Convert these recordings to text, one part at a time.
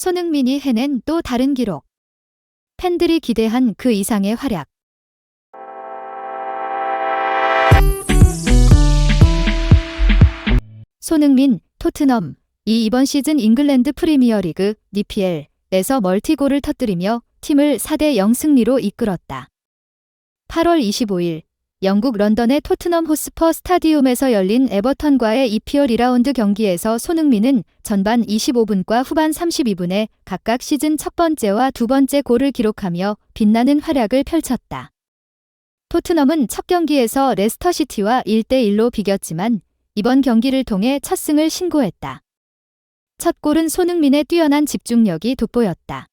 손흥민이 해낸 또 다른 기록. 팬들이 기대한 그 이상의 활약. 손흥민, 토트넘. 이번 시즌 잉글랜드 프리미어리그 EPL에서 멀티골을 터뜨리며 팀을 4대0 승리로 이끌었다. 8월 25일 영국 런던의 토트넘 호스퍼 스타디움에서 열린 에버턴과의 EPL 2라운드 경기에서 손흥민은 전반 25분과 후반 32분에 각각 시즌 첫 번째와 두 번째 골을 기록하며 빛나는 활약을 펼쳤다. 토트넘은 첫 경기에서 레스터시티와 1대1로 비겼지만 이번 경기를 통해 첫 승을 신고했다. 첫 골은 손흥민의 뛰어난 집중력이 돋보였다.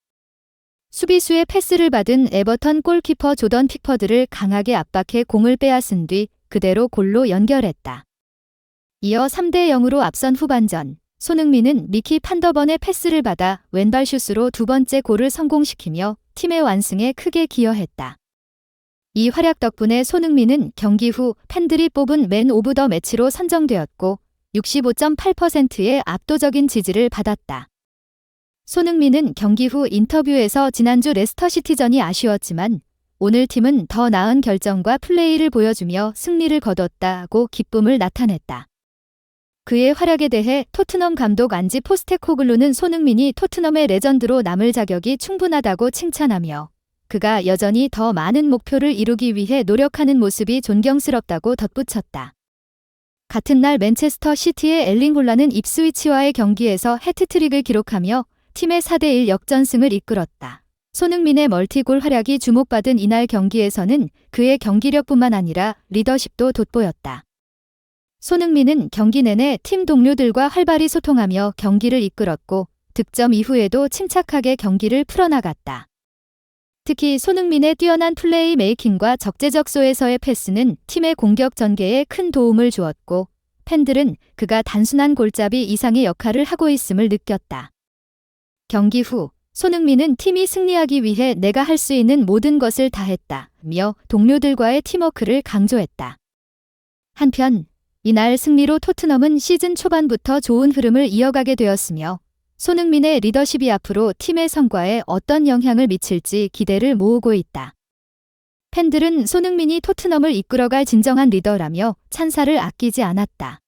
수비수의 패스를 받은 에버턴 골키퍼 조던 픽퍼드를 강하게 압박해 공을 빼앗은 뒤 그대로 골로 연결했다. 이어 3대0으로 앞선 후반전, 손흥민은 미키 판더번의 패스를 받아 왼발 슛으로 두 번째 골을 성공시키며 팀의 완승에 크게 기여했다. 이 활약 덕분에 손흥민은 경기 후 팬들이 뽑은 맨 오브 더 매치로 선정되었고 65.8%의 압도적인 지지를 받았다. 손흥민은 경기 후 인터뷰에서 지난주 레스터시티전이 아쉬웠지만 오늘 팀은 더 나은 결정과 플레이를 보여주며 승리를 거뒀다고 기쁨을 나타냈다. 그의 활약에 대해 토트넘 감독 안지 포스테코글루는 손흥민이 토트넘의 레전드로 남을 자격이 충분하다고 칭찬하며 그가 여전히 더 많은 목표를 이루기 위해 노력하는 모습이 존경스럽다고 덧붙였다. 같은 날 맨체스터 시티의 엘링 홀란은 입스위치와의 경기에서 해트트릭을 기록하며 팀의 4대1 역전승을 이끌었다. 손흥민의 멀티골 활약이 주목받은 이날 경기에서는 그의 경기력뿐만 아니라 리더십도 돋보였다. 손흥민은 경기 내내 팀 동료들과 활발히 소통하며 경기를 이끌었고 득점 이후에도 침착하게 경기를 풀어나갔다. 특히 손흥민의 뛰어난 플레이 메이킹과 적재적소에서의 패스는 팀의 공격 전개에 큰 도움을 주었고 팬들은 그가 단순한 골잡이 이상의 역할을 하고 있음을 느꼈다. 경기 후 손흥민은 팀이 승리하기 위해 내가 할 수 있는 모든 것을 다했다며 동료들과의 팀워크를 강조했다. 한편 이날 승리로 토트넘은 시즌 초반부터 좋은 흐름을 이어가게 되었으며 손흥민의 리더십이 앞으로 팀의 성과에 어떤 영향을 미칠지 기대를 모으고 있다. 팬들은 손흥민이 토트넘을 이끌어갈 진정한 리더라며 찬사를 아끼지 않았다.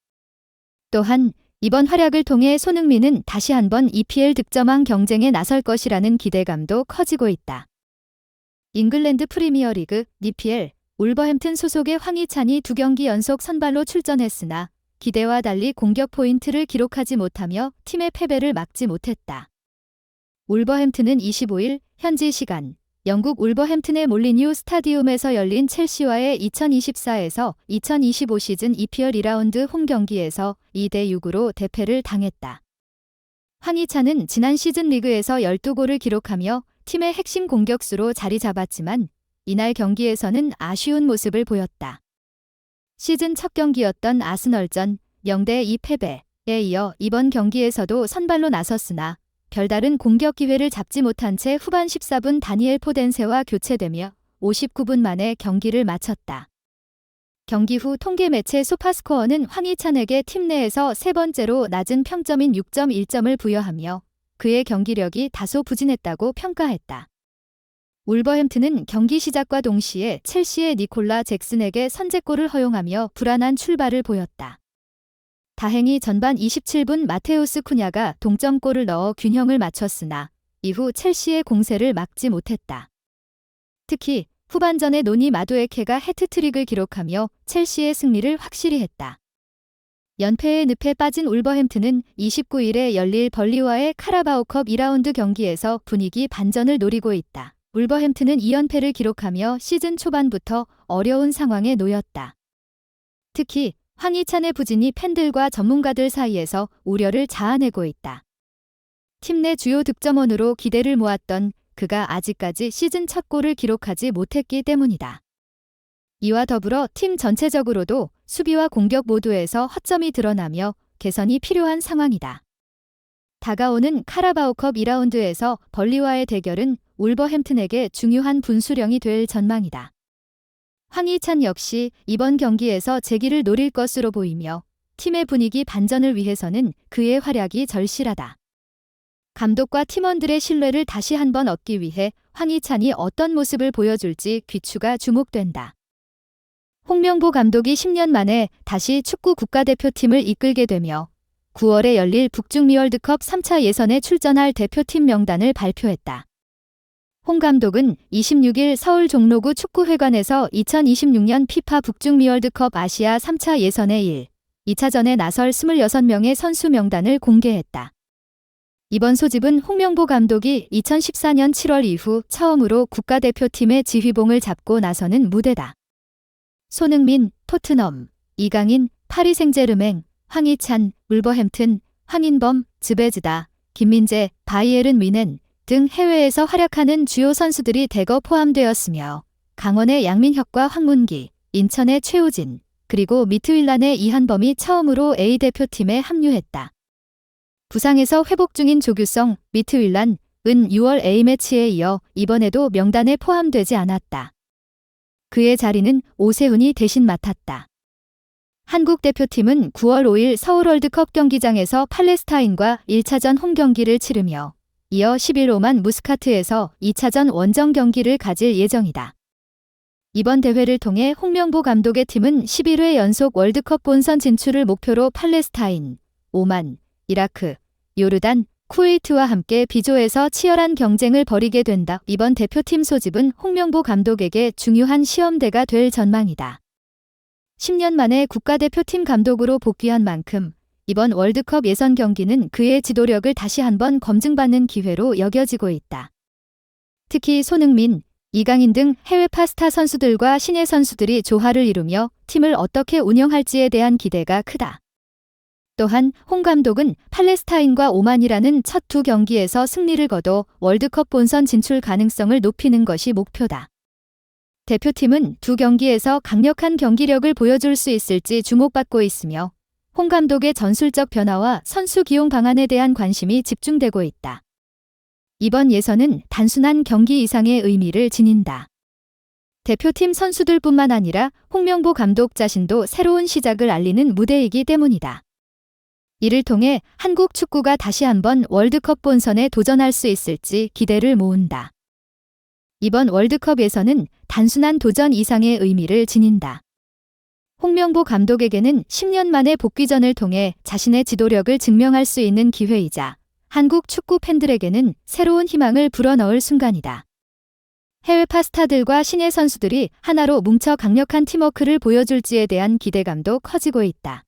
또한 이번 활약을 통해 손흥민은 다시 한번 EPL 득점왕 경쟁에 나설 것이라는 기대감도 커지고 있다. 잉글랜드 프리미어리그 EPL 울버햄튼 소속의 황희찬이 2경기 연속 선발로 출전했으나 기대와 달리 공격 포인트를 기록하지 못하며 팀의 패배를 막지 못했다. 울버햄튼은 25일 현지 시간 영국 울버햄튼의 몰리뉴 스타디움에서 열린 첼시와의 2024에서 2025 시즌 EPL 2라운드 홈 경기에서 2대6으로 대패를 당했다. 황희찬은 지난 시즌 리그에서 12골을 기록하며 팀의 핵심 공격수로 자리 잡았지만 이날 경기에서는 아쉬운 모습을 보였다. 시즌 첫 경기였던 아스널전 0대2 패배에 이어 이번 경기에서도 선발로 나섰으나 별다른 공격 기회를 잡지 못한 채 후반 14분 다니엘 포덴세와 교체되며 59분 만에 경기를 마쳤다. 경기 후 통계 매체 소파스코어는 황희찬에게 팀 내에서 세 번째로 낮은 평점인 6.1점을 부여하며 그의 경기력이 다소 부진했다고 평가했다. 울버햄튼은 경기 시작과 동시에 첼시의 니콜라 잭슨에게 선제골을 허용하며 불안한 출발을 보였다. 다행히 전반 27분 마테우스 쿠냐가 동점골을 넣어 균형을 맞췄으나 이후 첼시의 공세를 막지 못했다. 특히 후반전에 노니 마두에케가 해트트릭을 기록하며 첼시의 승리를 확실히 했다. 연패의 늪에 빠진 울버햄튼은 29일에 열릴 벌리와의 카라바오컵 2라운드 경기에서 분위기 반전을 노리고 있다. 울버햄튼은 2연패를 기록하며 시즌 초반부터 어려운 상황에 놓였다. 특히 황희찬의 부진이 팬들과 전문가들 사이에서 우려를 자아내고 있다. 팀 내 주요 득점원으로 기대를 모았던 그가 아직까지 시즌 첫 골을 기록하지 못했기 때문이다. 이와 더불어 팀 전체적으로도 수비와 공격 모두에서 허점이 드러나며 개선이 필요한 상황이다. 다가오는 카라바오컵 2라운드에서 벌리와의 대결은 울버햄튼에게 중요한 분수령이 될 전망이다. 황희찬 역시 이번 경기에서 재기를 노릴 것으로 보이며 팀의 분위기 반전을 위해서는 그의 활약이 절실하다. 감독과 팀원들의 신뢰를 다시 한번 얻기 위해 황희찬이 어떤 모습을 보여줄지 귀추가 주목된다. 홍명보 감독이 10년 만에 다시 축구 국가대표팀을 이끌게 되며 9월에 열릴 북중미 월드컵 3차 예선에 출전할 대표팀 명단을 발표했다. 홍 감독은 26일 서울 종로구 축구회관에서 2026년 피파 북중미 월드컵 아시아 3차 예선의 2차전에 나설 26명의 선수 명단을 공개했다. 이번 소집은 홍명보 감독이 2014년 7월 이후 처음으로 국가대표팀의 지휘봉을 잡고 나서는 무대다. 손흥민, 토트넘, 이강인, 파리 생제르맹, 황희찬, 울버햄튼, 황인범, 즈베즈다, 김민재, 바이에른 뮌헨 등 해외에서 활약하는 주요 선수들이 대거 포함되었으며 강원의 양민혁과 황문기, 인천의 최우진, 그리고 미트윌란의 이한범이 처음으로 A대표팀에 합류했다. 부상에서 회복 중인 조규성, 미트윌란은 6월 A매치에 이어 이번에도 명단에 포함되지 않았다. 그의 자리는 오세훈이 대신 맡았다. 한국 대표팀은 9월 5일 서울 월드컵 경기장에서 팔레스타인과 1차전 홈 경기를 치르며 이어 10일 오만 무스카트에서 2차전 원정 경기를 가질 예정이다. 이번 대회를 통해 홍명보 감독의 팀은 11회 연속 월드컵 본선 진출을 목표로 팔레스타인, 오만, 이라크, 요르단, 쿠웨이트와 함께 B조에서 치열한 경쟁을 벌이게 된다. 이번 대표팀 소집은 홍명보 감독에게 중요한 시험대가 될 전망이다. 10년 만에 국가대표팀 감독으로 복귀한 만큼 이번 월드컵 예선 경기는 그의 지도력을 다시 한번 검증받는 기회로 여겨지고 있다. 특히 손흥민, 이강인 등 해외파 스타 선수들과 신예 선수들이 조화를 이루며 팀을 어떻게 운영할지에 대한 기대가 크다. 또한 홍 감독은 팔레스타인과 오만이라는 첫 두 경기에서 승리를 거둬 월드컵 본선 진출 가능성을 높이는 것이 목표다. 대표팀은 두 경기에서 강력한 경기력을 보여줄 수 있을지 주목받고 있으며 홍 감독의 전술적 변화와 선수 기용 방안에 대한 관심이 집중되고 있다. 이번 예선은 단순한 경기 이상의 의미를 지닌다. 대표팀 선수들뿐만 아니라 홍명보 감독 자신도 새로운 시작을 알리는 무대이기 때문이다. 이를 통해 한국 축구가 다시 한번 월드컵 본선에 도전할 수 있을지 기대를 모은다. 이번 월드컵에서는 단순한 도전 이상의 의미를 지닌다. 홍명보 감독에게는 10년 만에 복귀전을 통해 자신의 지도력을 증명할 수 있는 기회이자 한국 축구 팬들에게는 새로운 희망을 불어넣을 순간이다. 해외파 스타들과 신예 선수들이 하나로 뭉쳐 강력한 팀워크를 보여줄지에 대한 기대감도 커지고 있다.